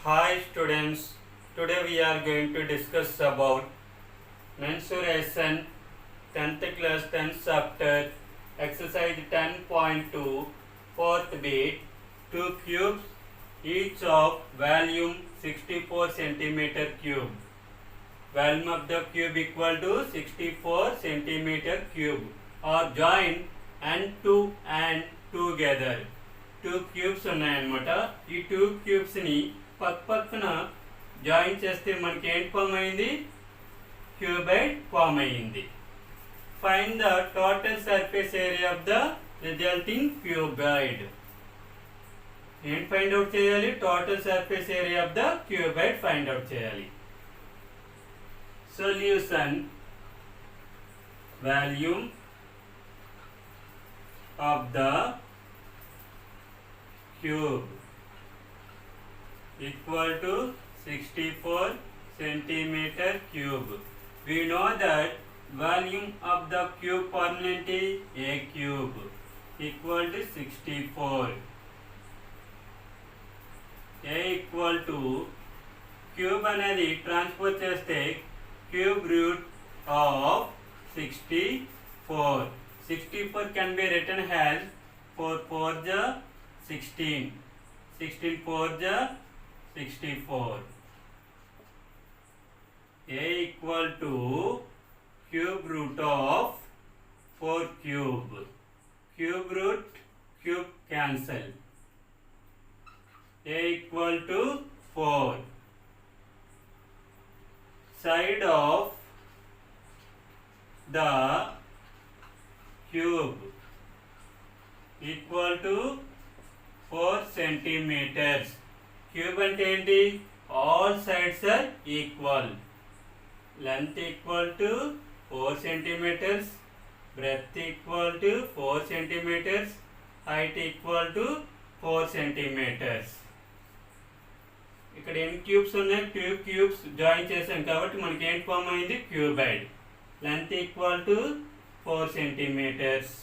Hi students, today we are going to discuss about mensuration 10th class 10th chapter exercise 10.2 fourth bit 2 cubes each of volume 64 centimeter cube. Volume of the cube equal to 64 centimeter cube are joined and two and together. Two cubes ఉన్నాయన్నమాట. ఈ two క్యూబ్స్ని పక్క పక్కన join చేస్తే మనకి ఏంటి form అయింది? Cuboid form అయ్యింది. Find the total surface area of the రిజల్టింగ్ క్యూబైడ్. ఏంటి ఫైండ్ అవుట్ చేయాలి? Total surface area of the cuboid find out చేయాలి. Solution volume of the cube equal to 64 centimeter cube. We know that volume of the cube formula is a cube equal to 64. A equal to cube అనేది transpose చేస్తే cube root of 64. 64 can be written as 4 4 the 16. 16 4 the 64. A equal to cube root of 4 cube. Cube root cube cancel. A equal to 4. Side of the cube equal to 4 centimeters. Cube అంటే ఏంటి? All sides are equal. Length equal to 4 centimeters. Breadth equal to 4 centimeters. Height equal to 4 centimeters. ఇక్కడ ఎన్ని cubes ఉన్నాయి? 2 cubes join చేసాం కాబట్టి మనకి ఏంటి form అయింది? Cuboid. Length equal to 4 centimetres.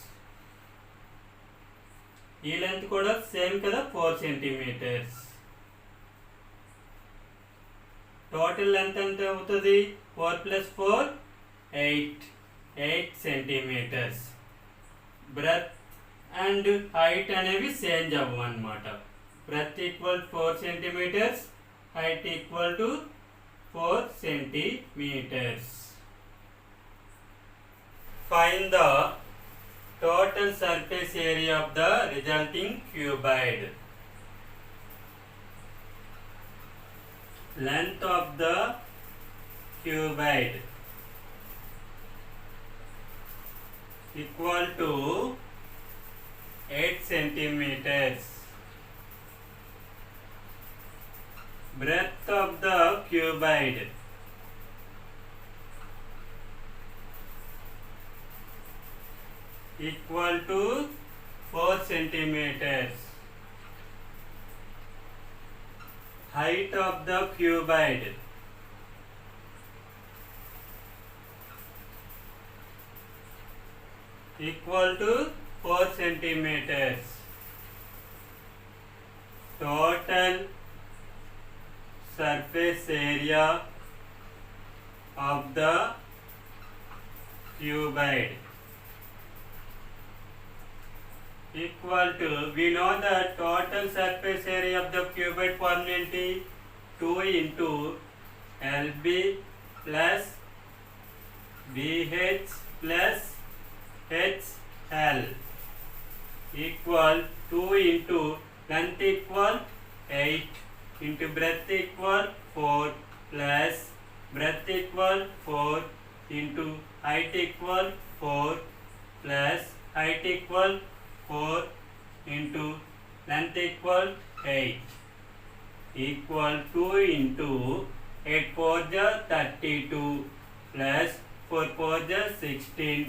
ఈ లెంత్ కూడా సేమ్ కదా, 4 సెంటీమీటర్స్. టోటల్ లెంత్ ఎంత అవుతుంది? 4 + 4 8 సెంటీమీటర్స్. బ్రెత్ అండ్ హైట్ అనేవి చేంజ్ అవ్వవు అన్నమాట. Breadth equal 4 centimetres, height equal to 4 centimetres. Find the total surface area of the resulting cuboid. Length of the cuboid equal to 8 centimeters. Breadth of the cuboid equal to 4 centimeters. Height of the cuboid equal to 4 centimeters. Total surface area of the cuboid equal to, we know the total surface area of the cuboid formula 2 into LB plus BH plus HL equal 2 into length equal 8 into breadth equal 4 plus breadth equal 4 into height equal 4 plus height equal 4 into length equal 8 equal 2 into 8 4 the 32 plus 4 4 the 16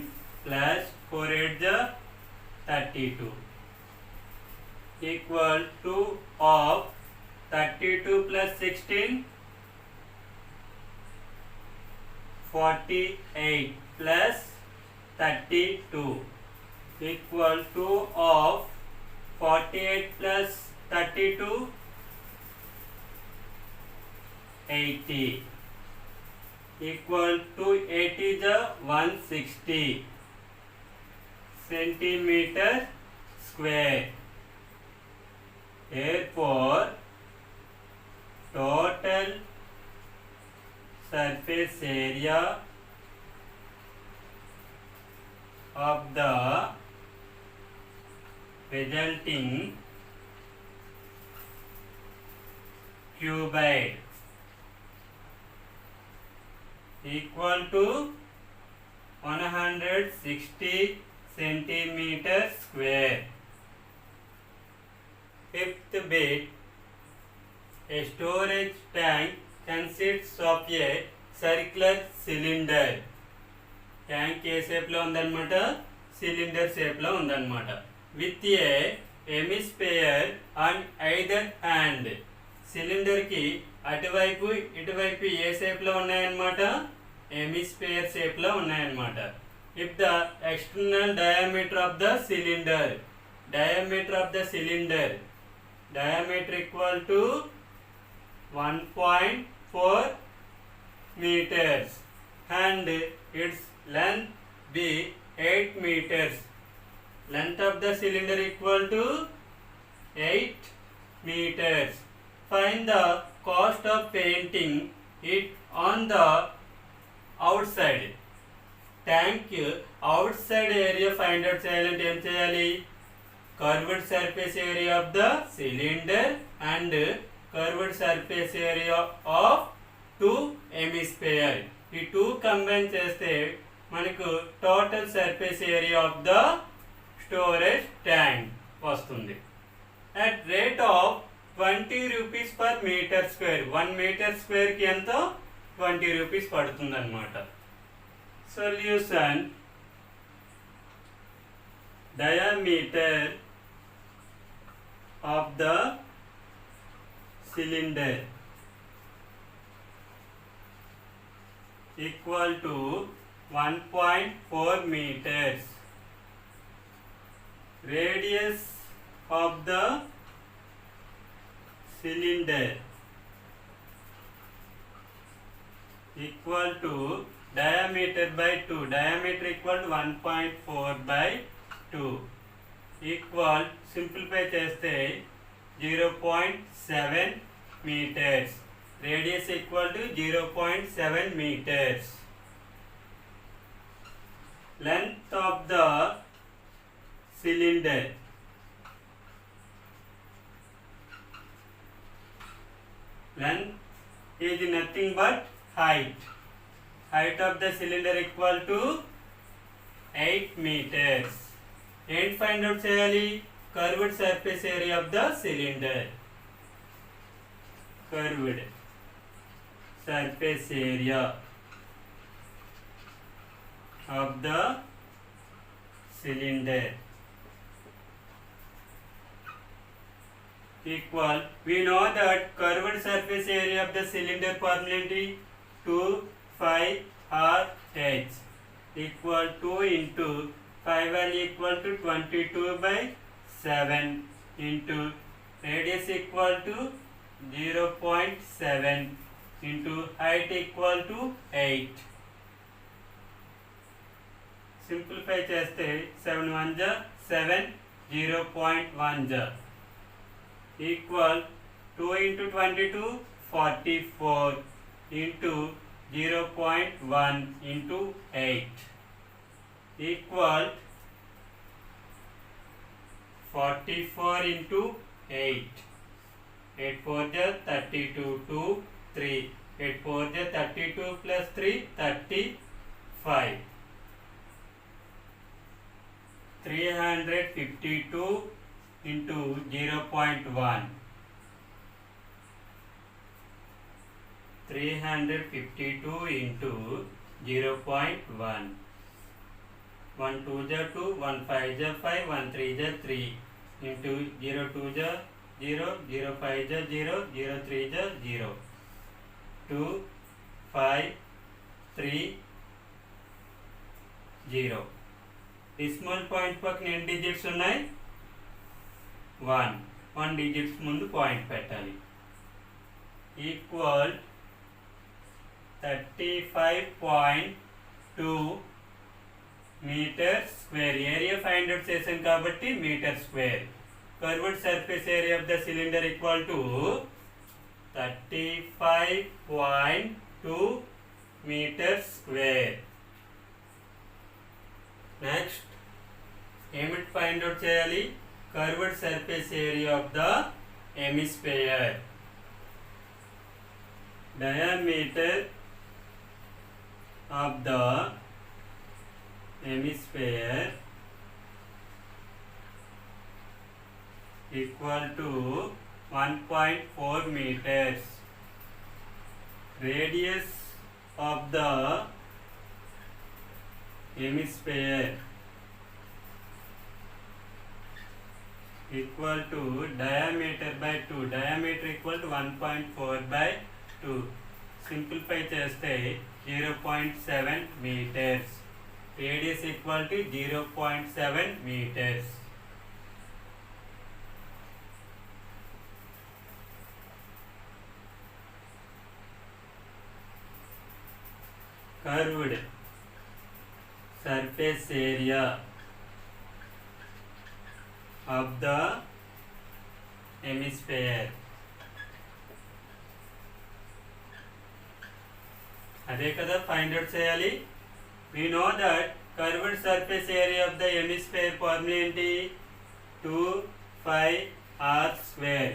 plus 4 8 the 32 equal 2 of 32 plus 16 48 plus 32 equal to of 48 plus 32 80 equal to 8 is a 160 centimeter square. Therefore, total surface area of the resulting cuboid equal to 160 centimeter square. Fifth bit, a storage tank consists of a circular cylinder. Tank ఏ షేప్లో ఉందన్నమాట, cylinder షేప్లో ఉందన్నమాట. With a hemisphere on either hand. సిలిండర్కి అటువైపు ఇటువైపు ఏ షేప్లో ఉన్నాయన్నమాట, హెమిస్ఫియర్ షేప్లో ఉన్నాయన్నమాట. If the external diameter of the cylinder, diameter of the cylinder, diameter equal to 1.4 meters and its length be 8 meters. Length of the cylinder equal to 8 meters. Find the cost of painting it on the outside. Tank outside area find out చేయాలంటే ఏం చేయాలి, curved surface area of the cylinder and curved surface area of two hemisphere. ఈ two combine చేస్తే మనకు total surface area of the storage tank వస్తుంది. At rate of 20 rupees per metre square. 1 metre స్క్వేర్కి ఎంతో 20 rupees పడుతుంది అన్నమాట. Solution, diameter of the cylinder equal to 1.4 meters. Radius of the cylinder equal to diameter by 2. Diameter equal to 1.4 by 2 equal, simplify చేస్తే 0.7 meters. Radius equal to 0.7 meters. Length of the cylinder length is nothing but height. Height of the cylinder equal to 8 meters. And find out చేయాలి, curved surface area of the cylinder. Curved surface area of the cylinder equal, we know that curved surface area of the cylinder formula 2 pi r h equal 2 into 5 value equal to 22 by 7 into radius equal to 0.7 into height equal to 8. Simplify చేస్తే 7 1 ja 7, 0.1 ja equal 2 into 22 44 into 0.1 into 8 equal 44 into 8. 8 4 ja 32, 2 3, 8 4 ja 32 plus 3 35. 352 into 0.1. 352 into 0.1. 1 2 ja 2, 1 5 ja 5, 1 3 ja 3 into 0 2 ja 0, 0 5 ja 0, 0 3 ja 0. 2 5 3 0. decimal point పక్కన ఎన్ని digits ఉన్నాయి, 1 digits ముందు point పెట్టాలి. Equal 35.2 metre square. Area find out చేసాం కాబట్టి metre square. Curved surface area of the cylinder equal to 35.2 metre square. Next ఏమిటి find out చేయాలి? Curved surface area of the hemisphere. Diameter of the hemisphere equal to 1.4 meters. Radius of the hemisphere equal to diameter by 2. Diameter equal to 1.4 by 2. Simplify చేస్తే 0.7 meters. Radius equal to 0.7 meters. Curved surface area of the hemisphere. అదే కదా find out చేయాలి. we know that curved surface area of the hemisphere formula ఏంటి? 2 r square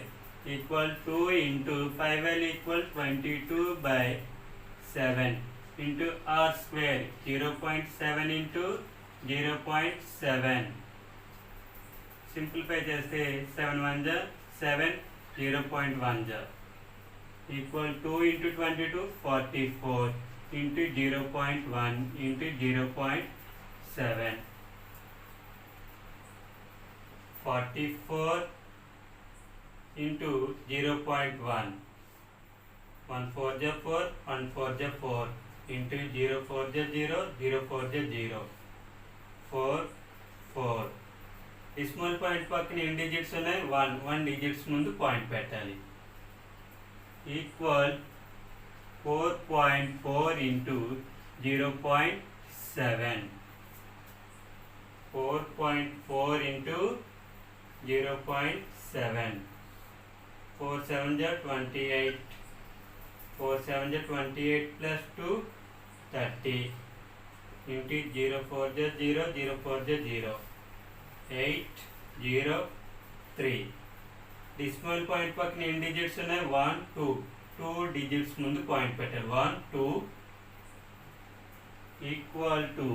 equal 2 into 5l equal 22/7 into r square. 0.7 into 0.7. Simplify చేస్తే 7 1 जा 7, 0.1 equal 2 into 22 44 into 0.1 into 0.7. 44 into 0.1. 1 4 ja 4, 1 4 ja 4 into 0 4 ja 0, 0 4 ja 0. 4 4. Decimal point పక్కన ఎన్ని digits ఉన్నాయి? 1 digits ముందు point పెట్టాలి. Equal 4.4 into 0.7. 4.4 into 0.7. 4 7 ja 28. 4 7 ja 28 plus 2 30 into 0 4 ja 0, 0 4 ja 0. 8 0 3. Decimal point పక్కన ఎన్ని digits ఉన్నాయి? 1 2 డిజిట్స్ ముందు పాయింట్ పెట్టాలి. 1 2 equal to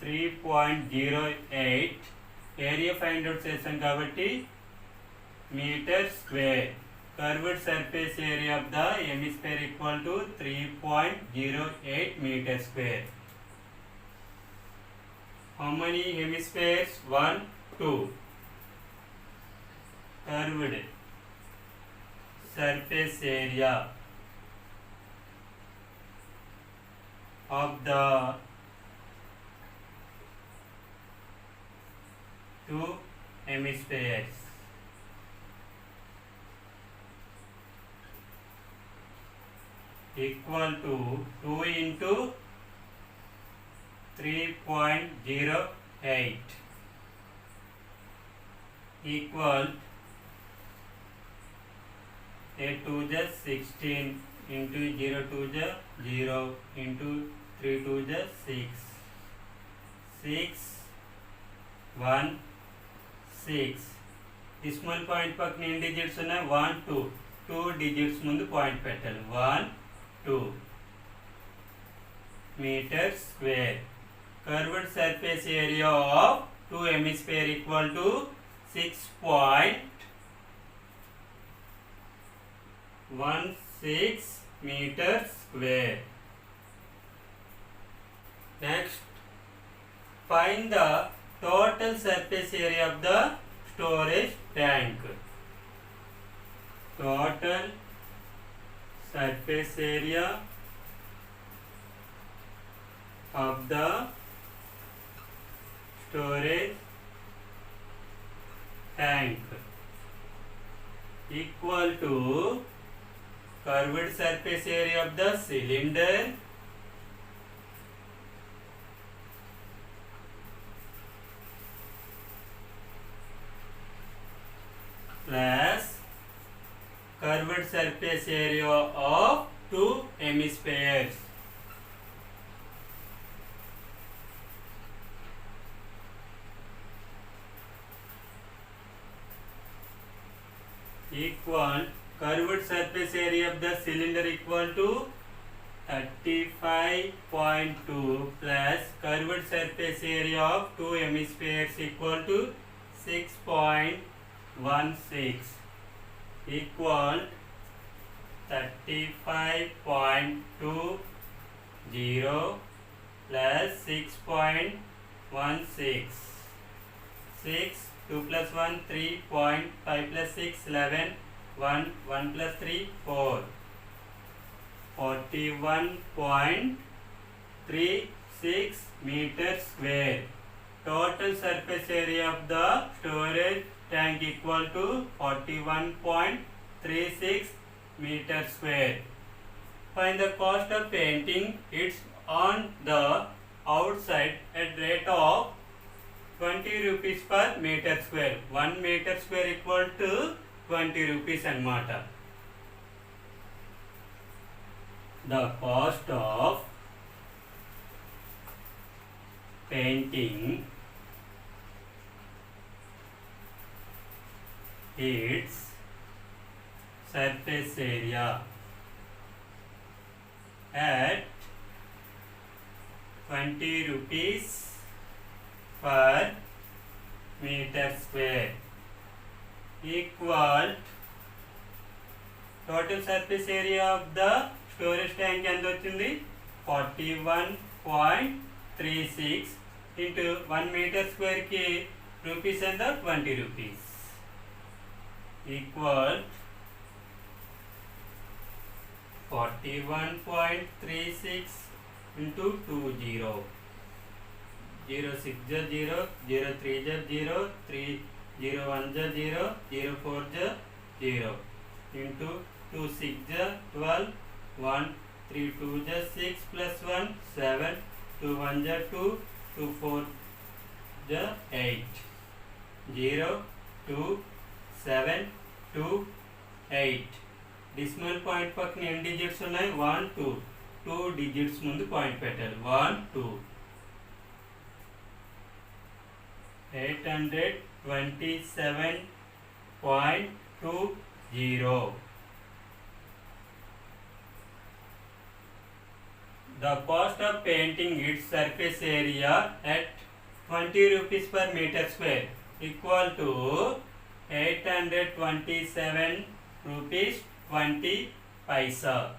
3.08. Area find out చేసాం కాబట్టి metre square. Curved surface area of the hemisphere equal to 3.08 metre square. How many hemispheres? 1 2. Curved surface area of the two hemispheres equal to 2 into 3.08 equal 8 2 ja 16 into 0 2 ja 0 into 3 2 ja 6 6 1 6. Decimal point పక్కన ఎన్ని digits ఉన్నాయి? 1 2 digits ముందు point పెట్టాలి. 1 2 metre square. Curved surface area of two hemisphere equal to 6.16 meter square. Next, find the total surface area of the storage tank. Total surface area of the storage tank equal to curved surface area of the cylinder plus curved surface area of two hemispheres. Equal curved surface area of the cylinder equal to 35.2 plus curved surface area of two hemispheres equal to 6.16 equal 35.20 plus 6.16. 6 2 plus 1 3 5 plus 6 11 1 1 plus 3 4 41.36 meters square. Total surface area of the storage tank equal to 41.36 meters square. Find the cost of painting. It's on the outside at rate of 20 rupees per meter square. 1 meter square equal to 20 rupees annamata. The cost of painting its surface area at 20 rupees per meter square equal total surface area of the storage tank ఎంత వచ్చింది 41.36 into 1 meter square కి rupees ఎంత 20 rupees equal 41.36 into 20 0 6 0 0 3 0 3 0 1 0 0 4 0 into 2 6 12 1 3 2 6 plus 1 7 2 1 2 2 4 8 0 2 7 2 8 decimal point పక్కన ఎన్ని digits ఉన్నాయి 1 2 2 digits ముందు point పెట్టాలి 1 2 827.20. The cost of painting its surface area at 20 rupees per meter square equal to 827 rupees 20 paisa.